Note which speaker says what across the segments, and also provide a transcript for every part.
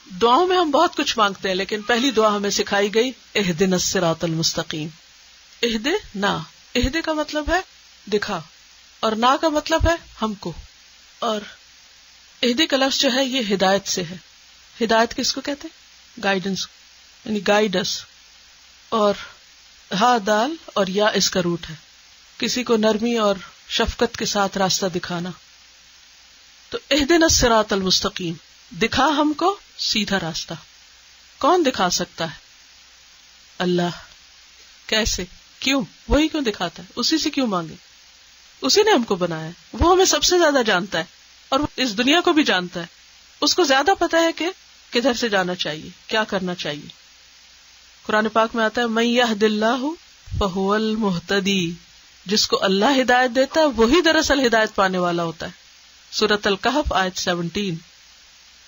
Speaker 1: دعاؤں میں ہم بہت کچھ مانگتے ہیں، لیکن پہلی دعا ہمیں سکھائی گئی اہدنا الصراط المستقیم. اہدنا، اہد کا مطلب ہے دکھا، اور نا کا مطلب ہے ہم کو. اور اہد کا لفظ جو ہے یہ ہدایت سے ہے. ہدایت کس کو کہتے ہیں؟ گائیڈنس، یعنی گائیڈ اس. اور ہا دال اور یا اس کا روٹ ہے، کسی کو نرمی اور شفقت کے ساتھ راستہ دکھانا. تو اہدنا الصراط المستقیم، دکھا ہم کو سیدھا راستہ. کون دکھا سکتا ہے؟ اللہ. کیسے؟ کیوں؟ وہی کیوں دکھاتا ہے، اسی سے کیوں مانگے؟ اسی نے ہم کو بنایا ہے، وہ ہمیں سب سے زیادہ جانتا ہے، اور وہ اس دنیا کو بھی جانتا ہے. اس کو زیادہ پتا ہے کہ کدھر سے جانا چاہیے، کیا کرنا چاہیے. قرآن پاک میں آتا ہے من یہد اللہ فہو المہتدی، جس کو اللہ ہدایت دیتا ہے وہی دراصل ہدایت پانے والا ہوتا ہے. سورۃ الکہف آیت 17.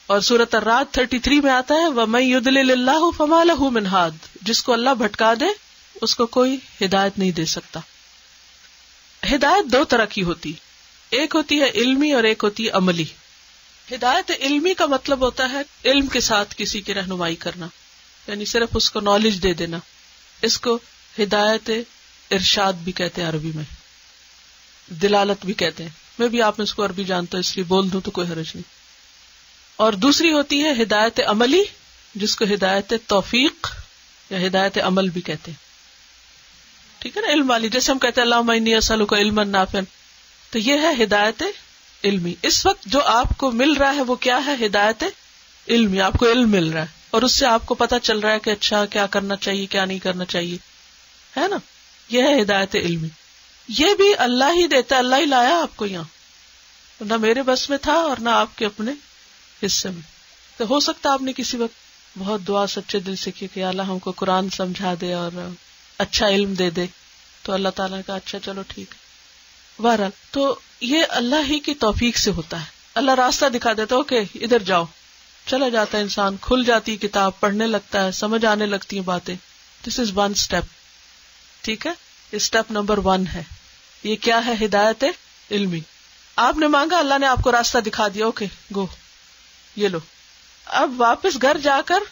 Speaker 1: اور سورۃ الرعد 33 میں آتا ہے وَمَن يُضْلِلِ اللَّهُ فَمَا لَهُ مِنْ هَادٍ، جس کو اللہ بھٹکا دے اس کو کوئی ہدایت نہیں دے سکتا. ہدایت دو طرح کی ہوتی، ایک ہوتی ہے علمی اور ایک ہوتی ہے عملی. ہدایت علمی کا مطلب ہوتا ہے علم کے ساتھ کسی کی رہنمائی کرنا، یعنی صرف اس کو نالج دے دینا. اس کو ہدایت ارشاد بھی کہتے ہیں، عربی میں دلالت بھی کہتے ہیں. میں بھی آپ میں اس کو عربی جانتا ہوں اس لیے بول دوں تو کوئی حرج نہیں. اور دوسری ہوتی ہے ہدایت عملی، جس کو ہدایت توفیق یا ہدایت عمل بھی کہتے ہیں. ٹھیک ہے نا، علم والی، جیسے ہم کہتے ہیں اللہم انی اسألک علما نافعا، تو یہ ہے ہدایت علمی. اس وقت جو آپ کو مل رہا ہے وہ کیا ہے؟ ہدایت علمی. آپ کو علم مل رہا ہے اور اس سے آپ کو پتا چل رہا ہے کہ اچھا کیا کرنا چاہیے کیا نہیں کرنا چاہیے، ہے نا. یہ ہے ہدایت علمی. یہ بھی اللہ ہی دیتا، اللہ ہی لایا آپ کو یہاں، نہ میرے بس میں تھا اور نہ آپ کے اپنے حصے میں. تو ہو سکتا آپ نے کسی وقت بہت دعا سچے دل سے کی کہ اللہ ہم کو قرآن سمجھا دے اور اچھا علم دے دے، تو اللہ تعالیٰ نے کہا اچھا چلو ٹھیک ہے. بہرحال تو یہ اللہ ہی کی توفیق سے ہوتا ہے. اللہ راستہ دکھا دیتا، اوکے ادھر جاؤ، چلا جاتا ہے انسان، کھل جاتی کتاب، پڑھنے لگتا ہے، سمجھ آنے لگتی ہیں باتیں. دس از ون اسٹیپ. ٹھیک ہے، اسٹیپ نمبر 1 ہے. یہ کیا ہے؟ ہدایت علمی. آپ نے مانگا، اللہ نے آپ کو راستہ دکھا دیا، اوکے گو، یہ لو. اب واپس گھر جا کر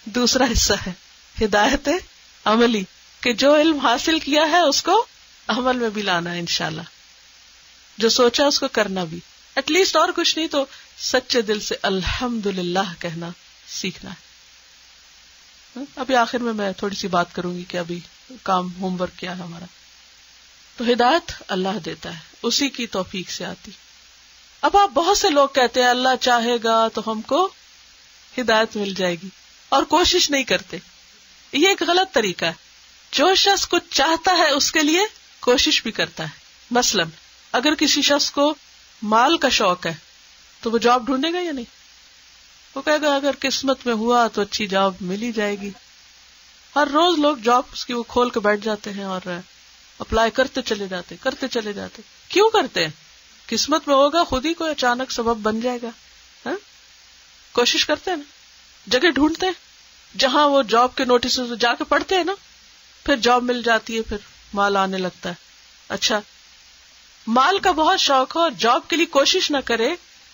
Speaker 1: دوسرا حصہ ہے ہدایت عملی، کہ جو علم حاصل کیا ہے اس کو عمل میں بھی لانا ہے انشاءاللہ، جو سوچا اس کو کرنا بھی. ایٹ لیسٹ اور کچھ نہیں تو سچے دل سے الحمدللہ کہنا سیکھنا ہے. ابھی آخر میں تھوڑی سی بات کروں گی کہ ابھی کام ہوم ورک کیا ہے ہمارا. تو ہدایت اللہ دیتا ہے، اسی کی توفیق سے آتی. اب آپ بہت سے لوگ کہتے ہیں اللہ چاہے گا تو ہم کو ہدایت مل جائے گی، اور کوشش نہیں کرتے. یہ ایک غلط طریقہ ہے. جو شخص کچھ چاہتا ہے اس کے لیے کوشش بھی کرتا ہے. مثلا اگر کسی شخص کو مال کا شوق ہے تو وہ جاب ڈھونڈے گا یا نہیں؟ وہ کہے گا اگر قسمت میں ہوا تو اچھی جاب مل ہی جائے گی. ہر روز لوگ جاب اس کی وہ کھول کے بیٹھ جاتے ہیں اور اپلائی کرتے چلے جاتے. کیوں کرتے ہیں؟ قسمت میں ہوگا خود ہی کوئی اچانک سبب بن جائے گا. کوشش کرتے ہیں نا، جگہ ڈھونڈتے ہیں جہاں وہ جاب کے نوٹس جا کے پڑھتے ہیں نا، پھر جاب مل جاتی ہے، پھر مال آنے لگتا ہے. اچھا، مال کا بہت شوق ہو اور جاب کے لیے کوشش نہ کرے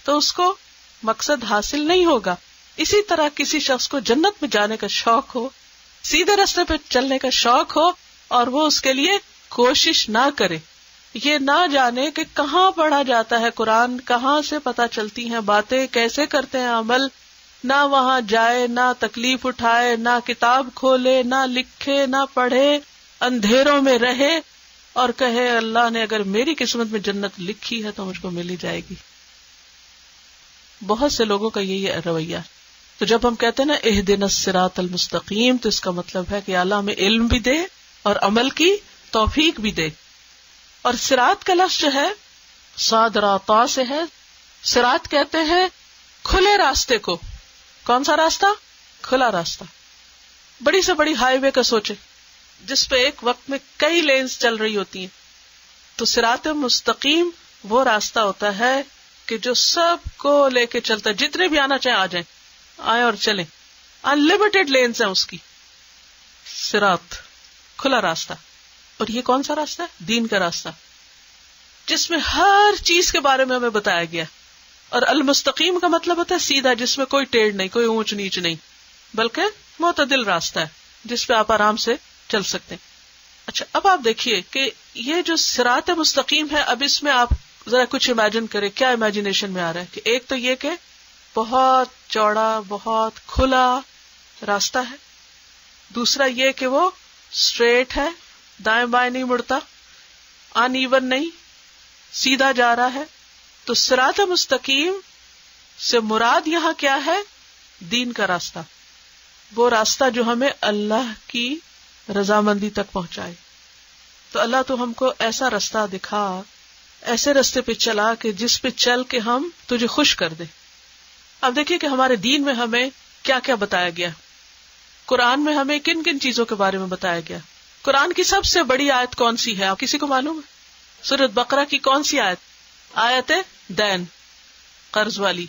Speaker 1: تو اس کو مقصد حاصل نہیں ہوگا. اسی طرح کسی شخص کو جنت میں جانے کا شوق ہو، سیدھے راستے پہ چلنے کا شوق ہو، اور وہ اس کے لیے کوشش نہ کرے، یہ نہ جانے کہ کہاں پڑھا جاتا ہے قرآن، کہاں سے پتہ چلتی ہیں باتیں، کیسے کرتے ہیں عمل، نہ وہاں جائے، نہ تکلیف اٹھائے، نہ کتاب کھولے، نہ لکھے، نہ پڑھے، اندھیروں میں رہے اور کہے اللہ نے اگر میری قسمت میں جنت لکھی ہے تو مجھ کو مل ہی جائے گی. بہت سے لوگوں کا یہی رویہ. تو جب ہم کہتے ہیں نا اہدنا الصراط المستقیم، تو اس کا مطلب ہے کہ اللہ ہمیں علم بھی دے اور عمل کی توفیق بھی دے. اور صراط کا لفظ جو ہے صاد را طا سے ہے. صراط کہتے ہیں کھلے راستے کو. کون سا راستہ؟ کھلا راستہ. بڑی سے بڑی ہائی وے کا سوچے جس پہ ایک وقت میں کئی لینز چل رہی ہوتی ہیں. تو صراط مستقیم وہ راستہ ہوتا ہے کہ جو سب کو لے کے چلتا ہے، جتنے بھی آنا چاہیں آ جائیں، آئیں اور چلیں. انلمیٹڈ لینز ہیں اس کی. صراط کھلا راستہ. اور یہ کون سا راستہ ہے؟ دین کا راستہ، جس میں ہر چیز کے بارے میں ہمیں بتایا گیا. اور المستقیم کا مطلب ہوتا ہے سیدھا، جس میں کوئی ٹیڑھ نہیں، کوئی اونچ نیچ نہیں، بلکہ معتدل راستہ ہے جس پہ آپ آرام سے چل سکتے ہیں۔ اچھا، اب آپ دیکھیے کہ یہ جو صراط مستقیم ہے، اب اس میں آپ ذرا کچھ امیجن کریں، کیا امیجنیشن میں آ رہا ہے کہ ایک تو یہ کہ بہت چوڑا، بہت کھلا راستہ ہے، دوسرا یہ کہ وہ اسٹریٹ ہے، دائیں بائیں نہیں مڑتا، ان ایون نہیں، سیدھا جا رہا ہے۔ تو صراط مستقیم سے مراد یہاں کیا ہے؟ دین کا راستہ، وہ راستہ جو ہمیں اللہ کی رضامندی تک پہنچائے۔ تو اللہ تو ہم کو ایسا راستہ دکھا، ایسے راستے پہ چلا کہ جس پہ چل کے ہم تجھے خوش کر دیں۔ اب دیکھیے کہ ہمارے دین میں ہمیں کیا کیا بتایا گیا، قرآن میں ہمیں کن کن چیزوں کے بارے میں بتایا گیا۔ قرآن کی سب سے بڑی آیت کون سی ہے؟ آپ کسی کو معلوم ہے؟ سورۃ بقرہ کی کون سی آیت؟ آیت دین، قرض والی۔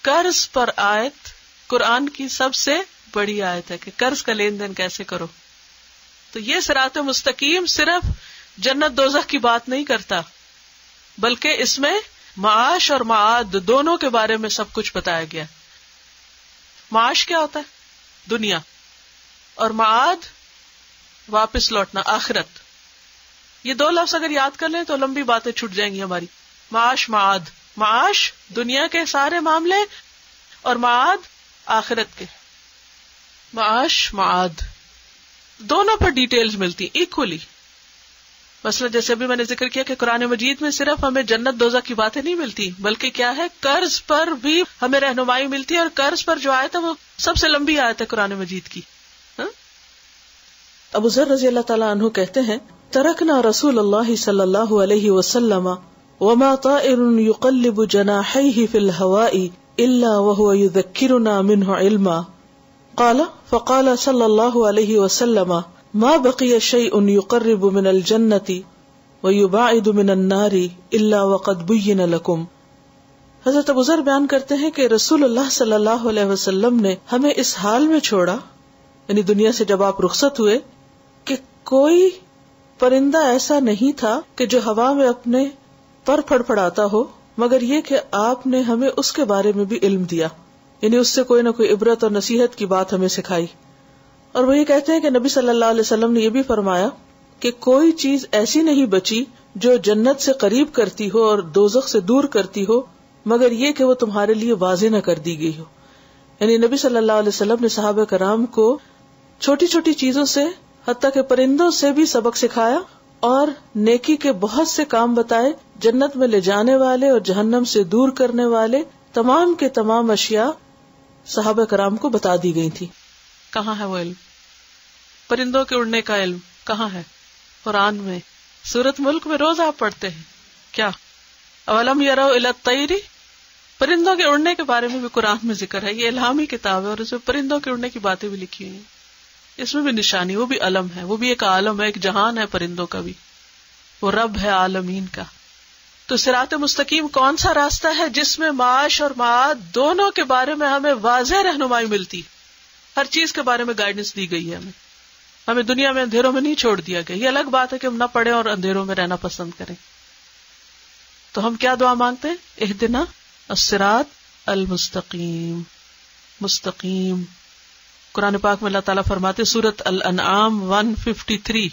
Speaker 1: قرض پر آیت قرآن کی سب سے بڑی آیت ہے کہ قرض کا لین دین کیسے کرو۔ تو یہ صراط مستقیم صرف جنت دوزخ کی بات نہیں کرتا، بلکہ اس میں معاش اور معاد دونوں کے بارے میں سب کچھ بتایا گیا۔ معاش کیا ہوتا ہے؟ دنیا، اور معاد واپس لوٹنا، آخرت۔ یہ دو لفظ اگر یاد کر لیں تو لمبی باتیں چھٹ جائیں گی ہماری۔ معاش، معاد، معاش دنیا کے سارے معاملے، اور معاد آخرت کے۔ معاش، معاد دونوں پر ڈیٹیلز ملتی ایکولی۔ مثلا جیسے ابھی میں نے ذکر کیا کہ قرآن مجید میں صرف ہمیں جنت دوزخ کی باتیں نہیں ملتی، بلکہ کیا ہے، قرض پر بھی ہمیں رہنمائی ملتی ہے، اور قرض پر جو آیت ہے وہ سب سے لمبی آیت ہے قرآن مجید کی۔
Speaker 2: ابو ذر رضی اللہ تعالیٰ عنہ کہتے ہیں، ترکنا رسول اللہ صلی اللہ علیہ وسلم وما طائر يقلب جناحيه في الهواء الا وهو يذكرنا منه علما قال فقال صلى الله عليه وسلم ما بقي شيء يقرب من الجنة ويبعد من النار الا وقد بين لكم۔ حضرت ابو ذر بیان کرتے ہیں کہ رسول اللہ صلی اللہ علیہ وسلم نے ہمیں اس حال میں چھوڑا، یعنی دنیا سے جب آپ رخصت ہوئے، کہ کوئی پرندہ ایسا نہیں تھا کہ جو ہوا میں اپنے پر پھڑپھڑاتا ہو، مگر یہ کہ آپ نے ہمیں اس کے بارے میں بھی علم دیا، یعنی اس سے کوئی نہ کوئی عبرت اور نصیحت کی بات ہمیں سکھائی۔ اور وہ یہ کہتے ہیں کہ نبی صلی اللہ علیہ وسلم نے یہ بھی فرمایا کہ کوئی چیز ایسی نہیں بچی جو جنت سے قریب کرتی ہو اور دوزخ سے دور کرتی ہو، مگر یہ کہ وہ تمہارے لیے واضح نہ کر دی گئی ہو۔ یعنی نبی صلی اللہ علیہ وسلم نے صحابہ کرام کو چھوٹی چھوٹی چیزوں سے، حتیٰ کہ پرندوں سے بھی سبق سکھایا، اور نیکی کے بہت سے کام بتائے، جنت میں لے جانے والے اور جہنم سے دور کرنے والے تمام کے تمام اشیاء صحابہ کرام کو بتا دی گئی تھی۔
Speaker 1: کہاں ہے وہ علم؟ پرندوں کے اڑنے کا علم کہاں ہے؟ قرآن میں، سورۃ ملک میں روز آپ پڑھتے ہیں۔ کیا اولم یروا الی الطیر، پرندوں کے اڑنے کے بارے میں بھی قرآن میں ذکر ہے۔ یہ الہامی کتاب ہے اور اس میں پرندوں کے اڑنے کی باتیں بھی لکھی ہوئی ہیں، اس میں بھی نشانی، وہ بھی علم ہے، وہ بھی ایک عالم ہے، ایک جہان ہے پرندوں کا بھی، وہ رب ہے عالمین کا۔ تو صراط مستقیم کون سا راستہ ہے جس میں معاش اور معاد دونوں کے بارے میں ہمیں واضح رہنمائی ملتی، ہر چیز کے بارے میں گائیڈنس دی گئی ہے ہمیں دنیا میں اندھیروں میں نہیں چھوڑ دیا گیا۔ یہ الگ بات ہے کہ ہم نہ پڑھیں اور اندھیروں میں رہنا پسند کریں۔ تو ہم کیا دعا مانگتے ہیں؟ اہدنا الصراط المستقیم، مستقیم۔ قرآن پاک میں اللہ تعالیٰ فرماتے سورۃ الانعام 153،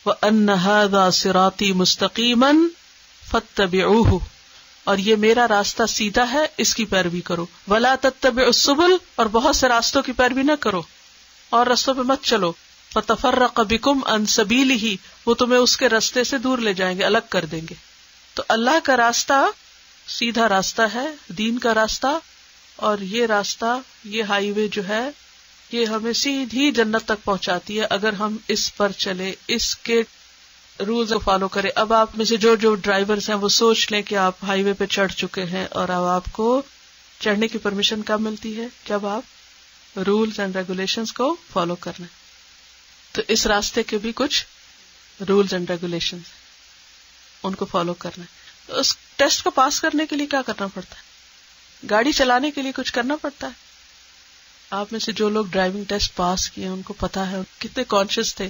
Speaker 1: وَأَنَّ هَذَا صِرَاطِي مُسْتَقِيمًا فَاتَّبِعُوهُ، اور یہ میرا راستہ سیدھا ہے، اس کی پیروی کرو۔ وَلَا تَتَّبِعُوا السُّبُلَ، اور بہت سے راستوں کی پیروی نہ کرو اور رستوں پہ مت چلو۔ فَتَفَرَّقَ بِكُمْ عَنْ سَبِيلِهِ، وہ تمہیں اس کے راستے سے دور لے جائیں گے، الگ کر دیں گے۔ تو اللہ کا راستہ سیدھا راستہ ہے، دین کا راستہ، اور یہ راستہ، یہ ہائی وے جو ہے، یہ ہمیں سیدھی جنت تک پہنچاتی ہے اگر ہم اس پر چلے، اس کے رولز کو فالو کرے۔ اب آپ میں سے جو ڈرائیورز ہیں وہ سوچ لیں کہ آپ ہائی وے پہ چڑھ چکے ہیں، اور اب آپ کو چڑھنے کی پرمیشن کب ملتی ہے؟ جب آپ رولز اینڈ ریگولیشنز کو فالو کرنا۔ تو اس راستے کے بھی کچھ رولز اینڈ ریگولیشنز، ان کو فالو کرنا ہے۔ اس ٹیسٹ کو پاس کرنے کے لیے کیا کرنا پڑتا ہے؟ گاڑی چلانے کے لیے کچھ کرنا پڑتا ہے۔ آپ میں سے جو لوگ ڈرائیونگ ٹیسٹ پاس کیے ان کو پتا ہے کتنے کانشیس تھے،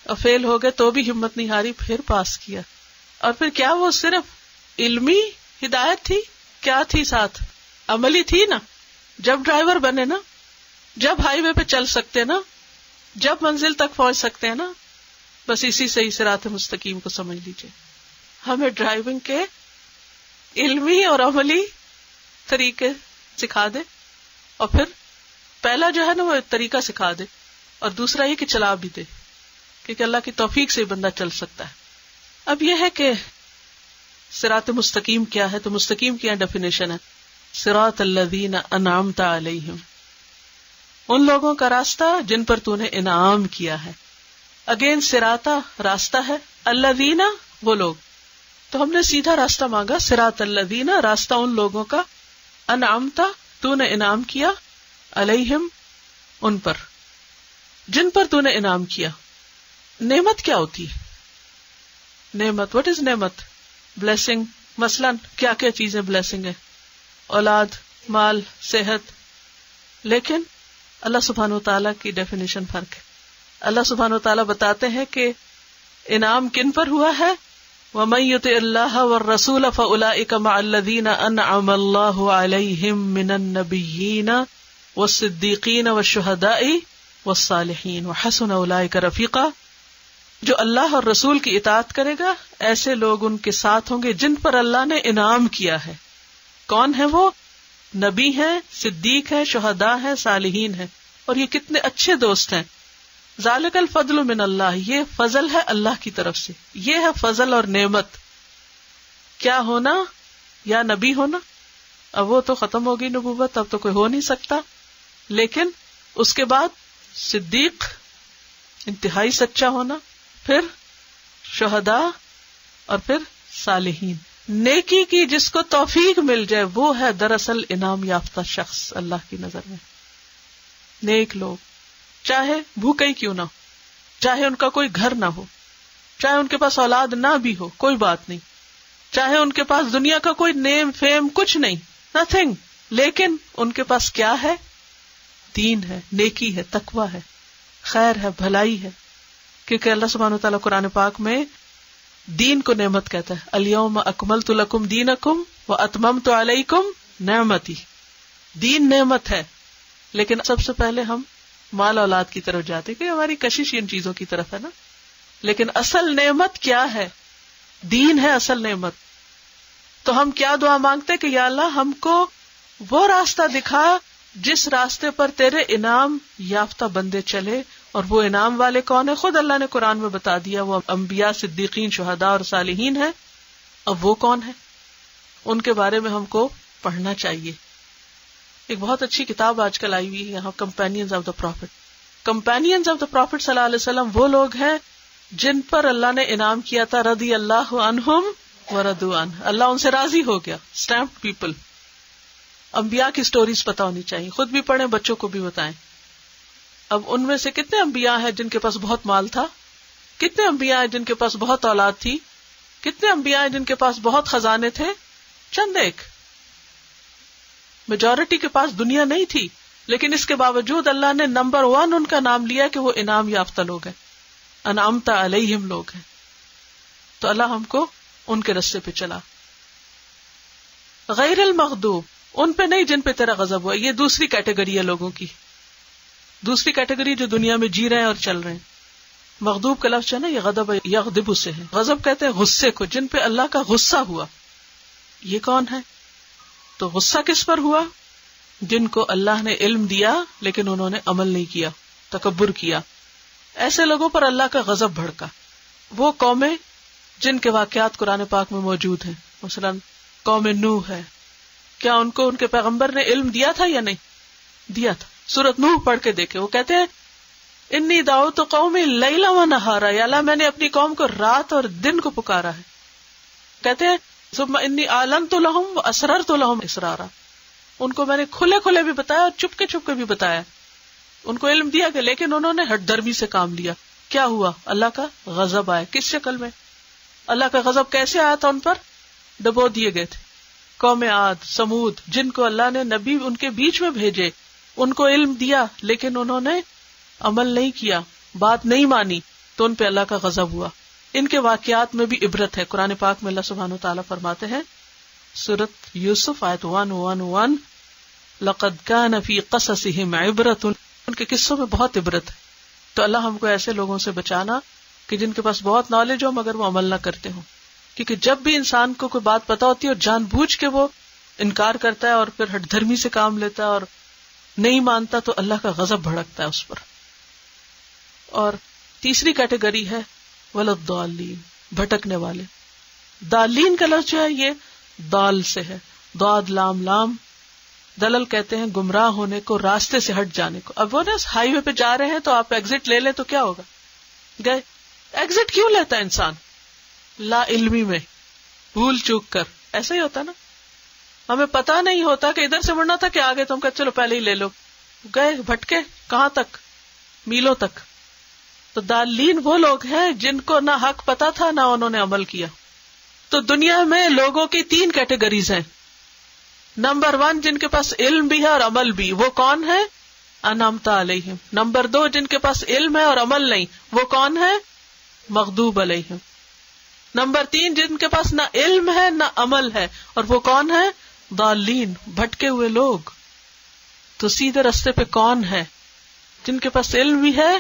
Speaker 1: اور فیل ہو گئے تو بھی ہمت نہیں ہاری، پھر پاس کیا۔ اور پھر کیا وہ صرف علمی ہدایت تھی کیا تھی ساتھ؟ عملی تھی نا. جب ڈرائیور بنے نا، جب ہائی وے پہ چل سکتے نا، جب منزل تک پہنچ سکتے ہیں نا، بس اسی سے ہی صراط مستقیم کو سمجھ لیجیے. ہمیں ڈرائیونگ کے علمی اور عملی طریقے سکھا دے، اور پھر پہلا جو ہے نا وہ طریقہ سکھا دے، اور دوسرا یہ کہ چلا بھی دے، کیونکہ اللہ کی توفیق سے ہی بندہ چل سکتا ہے. اب یہ ہے کہ صراط مستقیم کیا ہے، تو مستقیم کی ڈیفینیشن ہے صراط الذین انعمت علیہم، ان لوگوں کا راستہ جن پر تو نے انعام کیا ہے. اگین صراطہ راستہ ہے، الذین وہ لوگ، تو ہم نے سیدھا راستہ مانگا. صراط الذین راستہ ان لوگوں کا، انعمت تو نے انعام کیا، علیہم ان پر، جن پر تو نے انعام کیا. نعمت کیا ہوتی ہے؟ نعمت، what is نعمت؟ بلیسنگ. مثلاً کیا کیا چیزیں بلیسنگ ہے؟ اولاد، مال، صحت. لیکن اللہ سبحانہ و تعالیٰ کی ڈیفینیشن فرق ہے. اللہ سبحانہ و تعالیٰ بتاتے ہیں کہ انعام کن پر ہوا ہے. وَمَن يُطِعِ اللَّهَ وَالرَّسُولَ فَأُولَٰئِكَ مَعَ الَّذِينَ أَنْعَمَ اللَّهُ عَلَيْهِم مِّنَ النَّبِيِّينَ وَالصِّدِّيقِينَ وَالشُّهَدَاءِ وَالصَّالِحِينَ وَحَسُنَ أُولَٰئِكَ رَفِيقًا. جو اللہ اور رسول کی اطاعت کرے گا ایسے لوگ ان کے ساتھ ہوں گے جن پر اللہ نے انعام کیا ہے. کون ہے وہ؟ نبی ہیں، صدیق ہیں، شہداء ہیں، صالحین ہیں. اور یہ کتنے اچھے دوست ہیں. ذالک الفضل من اللہ، یہ فضل ہے اللہ کی طرف سے. یہ ہے فضل اور نعمت. کیا ہونا؟ یا نبی ہونا. اب وہ تو ختم ہو گئی نبوت، اب تو کوئی ہو نہیں سکتا. لیکن اس کے بعد صدیق، انتہائی سچا ہونا، پھر شہداء، اور پھر صالحین. نیکی کی جس کو توفیق مل جائے وہ ہے دراصل انعام یافتہ شخص اللہ کی نظر میں. نیک لوگ چاہے بھوکے ہی کیوں نہ ہو، چاہے ان کا کوئی گھر نہ ہو، چاہے ان کے پاس اولاد نہ بھی ہو، کوئی بات نہیں، چاہے ان کے پاس دنیا کا کوئی نیم فیم کچھ نہیں، نتھنگ، لیکن ان کے پاس کیا ہے؟ دین ہے، نیکی ہے، تقوی ہے، خیر ہے، بھلائی ہے. کیونکہ اللہ سبحانہ و تعالیٰ قرآن پاک میں دین کو نعمت کہتا ہے. الیوم اکملت لکم دینکم واتممت علیکم نعمتی. دین نعمت ہے، لیکن سب سے پہلے ہم مال اولاد کی طرف جاتے کہ ہماری کشش ان چیزوں کی طرف ہے نا. لیکن اصل نعمت کیا ہے؟ دین ہے اصل نعمت. تو ہم کیا دعا مانگتے کہ یا اللہ ہم کو وہ راستہ دکھا جس راستے پر تیرے انعام یافتہ بندے چلے. اور وہ انعام والے کون ہیں؟ خود اللہ نے قرآن میں بتا دیا، وہ انبیاء، صدیقین، شہداء اور صالحین ہیں. اب وہ کون ہیں؟ ان کے بارے میں ہم کو پڑھنا چاہیے. ایک بہت اچھی کتاب آج کل آئی ہوئی ہے یہاں، companions of the prophet. Companions of the prophet صلی اللہ علیہ وسلم وہ لوگ ہیں جن پر اللہ نے انعام کیا تھا رضی اللہ عنہم ورضوا عنہ، اللہ ان سے راضی ہو گیا. Stamped people. انبیاء کی سٹوریز پتہ ہونی چاہیے، خود بھی پڑھیں، بچوں کو بھی بتائیں. اب ان میں سے کتنے انبیاء ہیں جن کے پاس بہت مال تھا؟ کتنے انبیاء ہیں جن کے پاس بہت اولاد تھی؟ کتنے انبیاء ہیں جن کے پاس بہت خزانے تھے؟ چند ایک. میجورٹی کے پاس دنیا نہیں تھی، لیکن اس کے باوجود اللہ نے نمبر 1 ان کا نام لیا کہ وہ انعام یافتہ لوگ ہیں، انعمت علیہم لوگ ہیں. تو اللہ ہم کو ان کے رستے پہ چلا. غیر المغضوب، ان پہ نہیں جن پہ تیرا غضب ہوا. یہ دوسری کیٹیگری ہے لوگوں کی، دوسری کیٹیگری جو دنیا میں جی رہے ہیں اور چل رہے ہیں. مغضوب کا لفظ ہے نا، یہ غضب یغضب سے ہے. غضب کہتے ہیں غصے کو، جن پہ اللہ کا غصہ ہوا. یہ کون ہے؟ تو غصہ کس پر ہوا؟ جن کو اللہ نے علم دیا لیکن انہوں نے عمل نہیں کیا، تکبر کیا. ایسے لوگوں پر اللہ کا غضب بھڑکا. وہ قومیں جن کے واقعات قرآن پاک میں موجود ہیں، مثلا قوم نوح ہے. کیا ان کو ان کے پیغمبر نے علم دیا تھا یا نہیں دیا تھا؟ سورۃ نوح پڑھ کے دیکھے. وہ کہتے ہیں انی دعوت قومی لیلا و نہارا، یا اللہ میں نے اپنی قوم کو رات اور دن کو پکارا ہے. کہتے ہیں ثم انی اعلنت لهم واسررت لهم اسرارا، ان کو میں نے کھلے کھلے بھی بتایا اور چپ کے بھی بتایا. ان کو علم دیا کہ لیکن انہوں نے ہٹ درمی سے کام لیا. کیا ہوا؟ اللہ کا غضب آیا. کس شکل میں؟ اللہ کا غضب کیسے آیا تھا؟ ان پر ڈبو دیے گئے تھے. قوم عاد، سمود، جن کو اللہ نے نبی ان کے بیچ میں بھیجے، ان کو علم دیا لیکن انہوں نے عمل نہیں کیا، بات نہیں مانی، تو ان پہ اللہ کا غضب ہوا. ان کے واقعات میں بھی عبرت ہے. قرآن پاک میں اللہ سبحانہ و تعالیٰ فرماتے ہیں سورۃ یوسف آیت 111 لقد کان فی قصصہم عبرۃ، ان کے قصوں میں بہت عبرت ہے. تو اللہ ہم کو ایسے لوگوں سے بچانا کہ جن کے پاس بہت نالج ہو مگر وہ عمل نہ کرتے ہوں. کیونکہ جب بھی انسان کو کوئی بات پتا ہوتی ہے اور جان بوجھ کے وہ انکار کرتا ہے اور پھر ہٹ دھرمی سے کام لیتا ہے اور نہیں مانتا تو اللہ کا غضب بھڑکتا ہے اس پر. اور تیسری کیٹیگری ہے ولضالین، بھٹکنے والے. دالین کا لفظ جو ہے یہ دال سے ہے، ضاد لام لام. دلل کہتے ہیں گمراہ ہونے کو، راستے سے ہٹ جانے کو. اب وہ نا ہائی وے پہ جا رہے ہیں تو آپ ایگزٹ لے لیں تو کیا ہوگا؟ گئے. ایگزٹ کیوں لیتا ہے انسان؟ لا علمی میں، بھول چوک کر. ایسا ہی ہوتا نا، ہمیں پتا نہیں ہوتا کہ ادھر سے مڑنا تھا کہ آگے، تو ہم کہتے چلو پہلے ہی لے لو. گئے بھٹکے کہاں تک؟ میلوں تک. تو دالین وہ لوگ ہیں جن کو نہ حق پتا تھا نہ انہوں نے عمل کیا. تو دنیا میں لوگوں کی 3 کیٹیگریز ہیں. نمبر 1 جن کے پاس علم بھی ہے اور عمل بھی، وہ کون ہے؟ انعمت علیہم. نمبر 2 جن کے پاس علم ہے اور عمل نہیں، وہ کون ہے؟ مغضوب علیہم. نمبر 3 جن کے پاس نہ علم ہے نہ عمل ہے، اور وہ کون ہے؟ ضالین، بھٹکے ہوئے لوگ. تو سیدھے رستے پہ کون ہے؟ جن کے پاس علم بھی ہے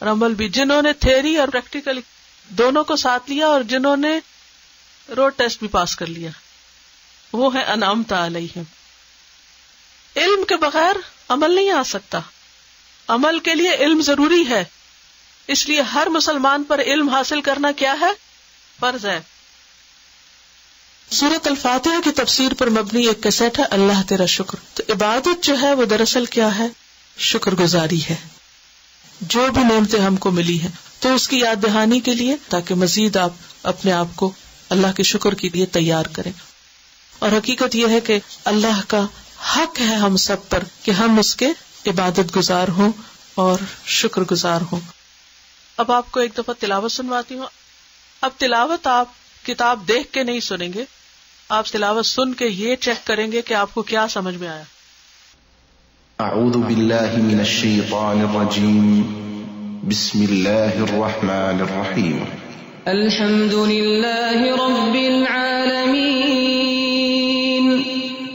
Speaker 1: اور عمل بھی، جنہوں نے تھیوری اور پریکٹیکل دونوں کو ساتھ لیا اور جنہوں نے روڈ ٹیسٹ بھی پاس کر لیا، وہ ہے انعمت علیہم. علم کے بغیر عمل نہیں آ سکتا، عمل کے لیے علم ضروری ہے. اس لیے ہر مسلمان پر علم حاصل کرنا کیا ہے؟ فرض ہے.
Speaker 2: سورۃ الفاتحہ کی تفسیر پر مبنی ایک کیسٹ ہے اللہ تیرا شکر. تو عبادت جو ہے وہ دراصل کیا ہے؟ شکر گزاری ہے. جو بھی نعمتیں ہم کو ملی ہیں تو اس کی یاد دہانی کے لیے، تاکہ مزید آپ اپنے آپ کو اللہ کے شکر کے لیے تیار کریں. اور حقیقت یہ ہے کہ اللہ کا حق ہے ہم سب پر کہ ہم اس کے عبادت گزار ہوں اور شکر گزار ہوں.
Speaker 1: اب آپ کو ایک دفعہ تلاوت سنواتی ہوں. اب تلاوت آپ کتاب دیکھ کے نہیں سنیں گے، آپ تلاوت سن کے یہ چیک کریں گے کہ آپ کو کیا سمجھ میں آیا.
Speaker 3: اعوذ باللہ من الشیطان الرجیم، بسم اللہ الرحمن الرحیم.
Speaker 4: الحمد للہ رب العالمین،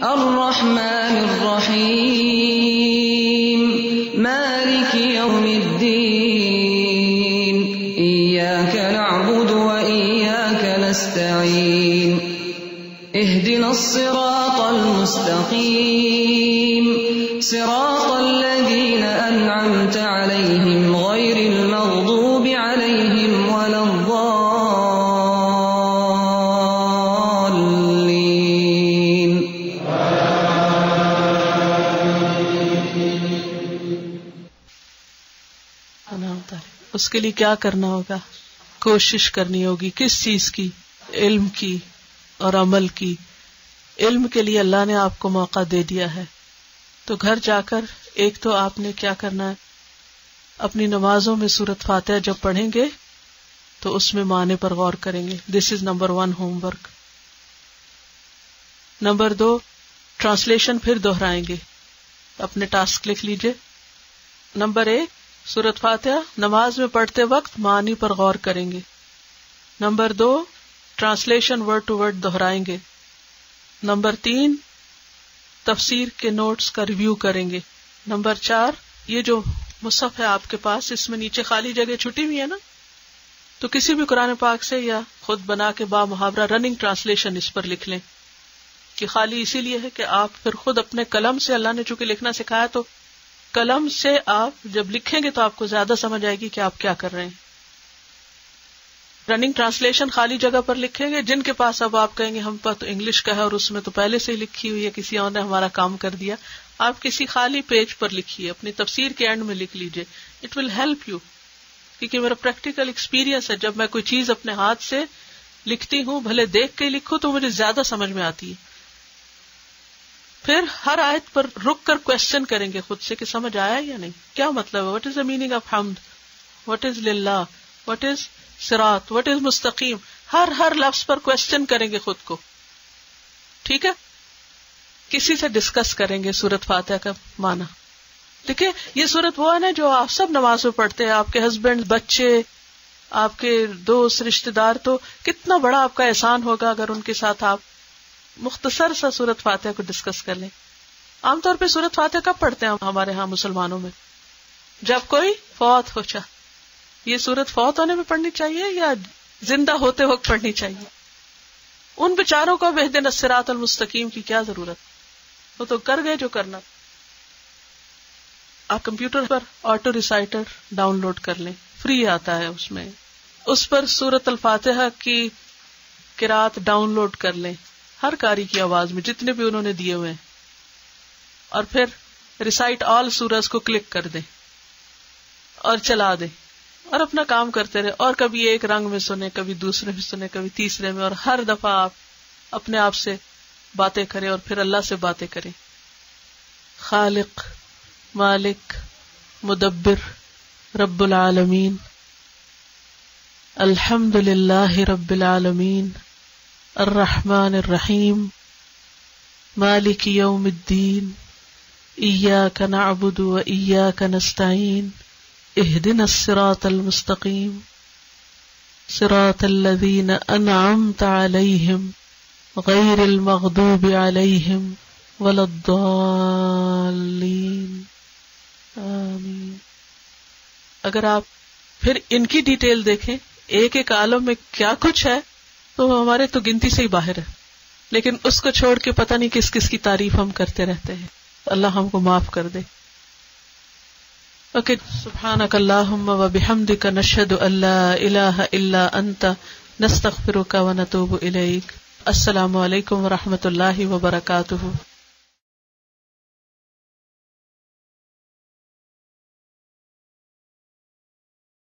Speaker 4: الرحمن الرحیم، مالک یوم الدین، ایاک نعبد و ایاک نستعین، اہدنا الصراط المستقیم، صراط الذین انعمت علیہم غیر المغضوب علیہم ولا الضالین.
Speaker 1: اس کے لیے کیا کرنا ہوگا؟ کوشش کرنی ہوگی. کس چیز کی؟ علم کی اور عمل کی. علم کے لیے اللہ نے آپ کو موقع دے دیا ہے، تو گھر جا کر ایک تو آپ نے کیا کرنا ہے، اپنی نمازوں میں سورۃ فاتحہ جب پڑھیں گے تو اس میں معنی پر غور کریں گے. This is number 1 homework. Number 2 translation پھر دہرائیں گے. اپنے ٹاسک لکھ لیجئے. نمبر 1 سورۃ فاتحہ نماز میں پڑھتے وقت معنی پر غور کریں گے. Number 2 translation word to word دہرائیں گے. نمبر 3 تفسیر کے نوٹس کا ریویو کریں گے. نمبر 4 یہ جو مصحف ہے آپ کے پاس، اس میں نیچے خالی جگہ چھٹی ہوئی ہے نا، تو کسی بھی قرآن پاک سے یا خود بنا کے با محاورہ رننگ ٹرانسلیشن اس پر لکھ لیں. کہ خالی اسی لیے ہے کہ آپ پھر خود اپنے قلم سے، اللہ نے چونکہ لکھنا سکھایا تو قلم سے آپ جب لکھیں گے تو آپ کو زیادہ سمجھ آئے گی کہ آپ کیا کر رہے ہیں. رننگ ٹرانسلیشن خالی جگہ پر لکھیں گے. جن کے پاس اب آپ کہیں گے ہم پر تو انگلش کا ہے اور اس میں تو پہلے سے ہی لکھی ہوئی ہے، کسی اور نے ہمارا کام کر دیا، آپ کسی خالی پیج پر لکھیے، اپنی تفسیر کے اینڈ میں لکھ لیجئے. It will help you. کیونکہ میرا پریکٹیکل ایکسپیرینس ہے، جب میں کوئی چیز اپنے ہاتھ سے لکھتی ہوں، بھلے دیکھ کے لکھوں تو مجھے زیادہ سمجھ میں آتی ہے. پھر ہر آیت پر رک کر کوشچن کریں گے خود سے کہ سمجھ آیا یا نہیں، کیا مطلب ہے، what is the meaning of حمد، واٹ از للہ، واٹ از صراط، واٹ از مستقیم. ہر لفظ پر کوشچن کریں گے خود کو. ٹھیک ہے، کسی سے ڈسکس کریں گے سورۃ فاتحہ کا معنی. دیکھیں یہ سورت وہ ہے نا جو آپ سب نماز میں پڑھتے ہیں، آپ کے ہسبینڈ، بچے، آپ کے دوست، رشتہ دار، تو کتنا بڑا آپ کا احسان ہوگا اگر ان کے ساتھ آپ مختصر سا سورت فاتحہ کو ڈسکس کر لیں. عام طور پہ سورت فاتحہ کب پڑھتے ہیں ہمارے ہاں مسلمانوں میں؟ جب کوئی فوت ہو جائے. یہ سورت فوت ہونے میں پڑھنی چاہیے یا زندہ ہوتے وقت پڑھنی چاہیے؟ ان بیچاروں کو اہدنا الصراط المستقیم کی کیا ضرورت؟ وہ تو کر گئے جو کرنا. آپ کمپیوٹر پر آٹو ریسائٹر ڈاؤن لوڈ کر لیں، فری آتا ہے اس میں. اس پر سورت الفاتحہ کی قرات ڈاؤن لوڈ کر لیں ہر قاری کی آواز میں، جتنے بھی انہوں نے دیے ہوئے ہیں، اور پھر ریسائٹ آل سورز کو کلک کر دیں اور چلا دیں اور اپنا کام کرتے رہے. اور کبھی ایک رنگ میں سنیں، کبھی دوسرے میں سنیں، کبھی تیسرے میں، اور ہر دفعہ آپ اپنے آپ سے باتیں کریں اور پھر اللہ سے باتیں کریں. خالق، مالک، مدبر، رب العالمین، الحمد للہ رب العالمین، الرحمن الرحیم، مالک یوم الدین، ایاک نعبد و ایاک نستعین، اہدنا الصراط المستقیم، صراط الذین انعمت علیہم غیر المغضوب علیہم ولا الضالین، آمین. اگر آپ پھر ان کی ڈیٹیل دیکھیں، ایک ایک عالم میں کیا کچھ ہے، تو ہمارے تو گنتی سے ہی باہر ہے. لیکن اس کو چھوڑ کے پتہ نہیں کس کس کی تعریف ہم کرتے رہتے ہیں. اللہ ہم کو معاف کر دے. اوکے، سبحانک اللہم و بحمدک، نشہد ان لا الہ الا انت، نستغفرک و نتوب الیک. السلام علیکم و رحمۃ اللہ وبرکاتہ.